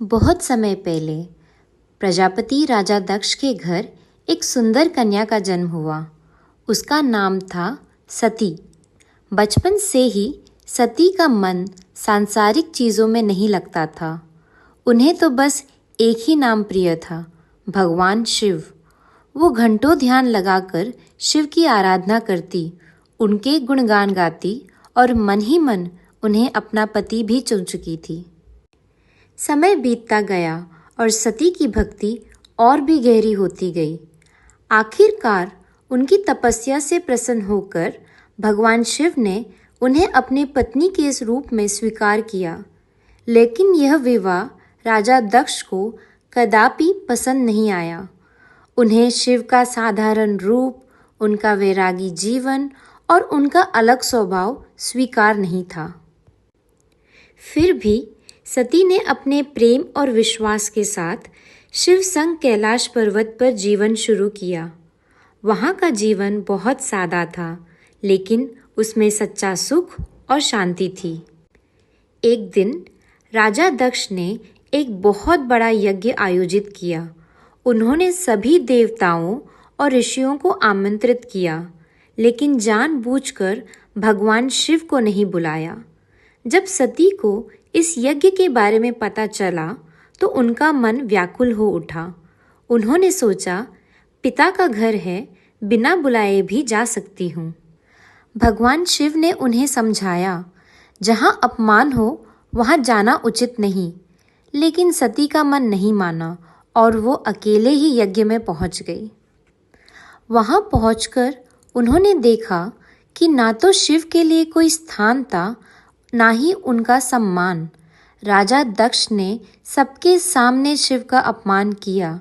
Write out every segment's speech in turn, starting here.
बहुत समय पहले प्रजापति राजा दक्ष के घर एक सुंदर कन्या का जन्म हुआ। उसका नाम था सती। बचपन से ही सती का मन सांसारिक चीज़ों में नहीं लगता था। उन्हें तो बस एक ही नाम प्रिय था, भगवान शिव। वो घंटों ध्यान लगाकर शिव की आराधना करती, उनके गुणगान गाती और मन ही मन उन्हें अपना पति भी चुन चुकी थी। समय बीतता गया और सती की भक्ति और भी गहरी होती गई। आखिरकार उनकी तपस्या से प्रसन्न होकर भगवान शिव ने उन्हें अपनी पत्नी के इस रूप में स्वीकार किया। लेकिन यह विवाह राजा दक्ष को कदापि पसंद नहीं आया। उन्हें शिव का साधारण रूप, उनका वैरागी जीवन और उनका अलग स्वभाव स्वीकार नहीं था। फिर भी सती ने अपने प्रेम और विश्वास के साथ शिव संग कैलाश पर्वत पर जीवन शुरू किया। वहाँ का जीवन बहुत सादा था, लेकिन उसमें सच्चा सुख और शांति थी। एक दिन राजा दक्ष ने एक बहुत बड़ा यज्ञ आयोजित किया। उन्होंने सभी देवताओं और ऋषियों को आमंत्रित किया, लेकिन जानबूझकर भगवान शिव को नहीं बुलाया। जब सती को इस यज्ञ के बारे में पता चला तो उनका मन व्याकुल हो उठा। उन्होंने सोचा, पिता का घर है, बिना बुलाए भी जा सकती हूँ। भगवान शिव ने उन्हें समझाया, जहाँ अपमान हो वहाँ जाना उचित नहीं। लेकिन सती का मन नहीं माना और वो अकेले ही यज्ञ में पहुँच गई। वहाँ पहुँचकर उन्होंने देखा कि ना तो शिव के लिए कोई स्थान था, ना ही उनका सम्मान। राजा दक्ष ने सबके सामने शिव का अपमान किया।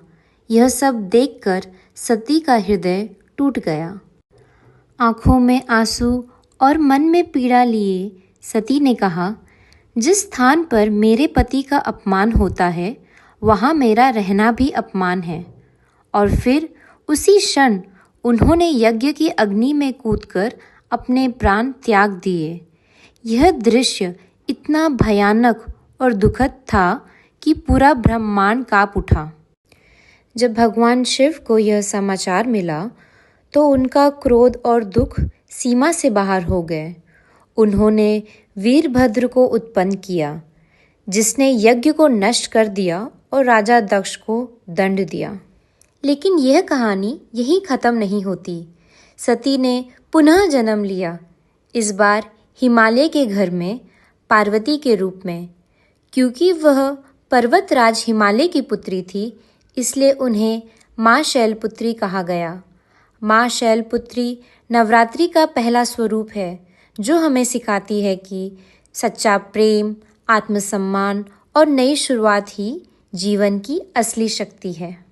यह सब देखकर सती का हृदय टूट गया। आंखों में आंसू और मन में पीड़ा लिए सती ने कहा, जिस स्थान पर मेरे पति का अपमान होता है, वहाँ मेरा रहना भी अपमान है। और फिर उसी क्षण उन्होंने यज्ञ की अग्नि में कूदकर अपने प्राण त्याग दिए। यह दृश्य इतना भयानक और दुखद था कि पूरा ब्रह्मांड काँप उठा। जब भगवान शिव को यह समाचार मिला तो उनका क्रोध और दुख सीमा से बाहर हो गए। उन्होंने वीरभद्र को उत्पन्न किया, जिसने यज्ञ को नष्ट कर दिया और राजा दक्ष को दंड दिया। लेकिन यह कहानी यहीं ख़त्म नहीं होती। सती ने पुनः जन्म लिया, इस बार हिमालय के घर में पार्वती के रूप में। क्योंकि वह पर्वतराज हिमालय की पुत्री थी, इसलिए उन्हें माँ शैलपुत्री कहा गया। माँ शैलपुत्री नवरात्रि का पहला स्वरूप है, जो हमें सिखाती है कि सच्चा प्रेम, आत्मसम्मान और नई शुरुआत ही जीवन की असली शक्ति है।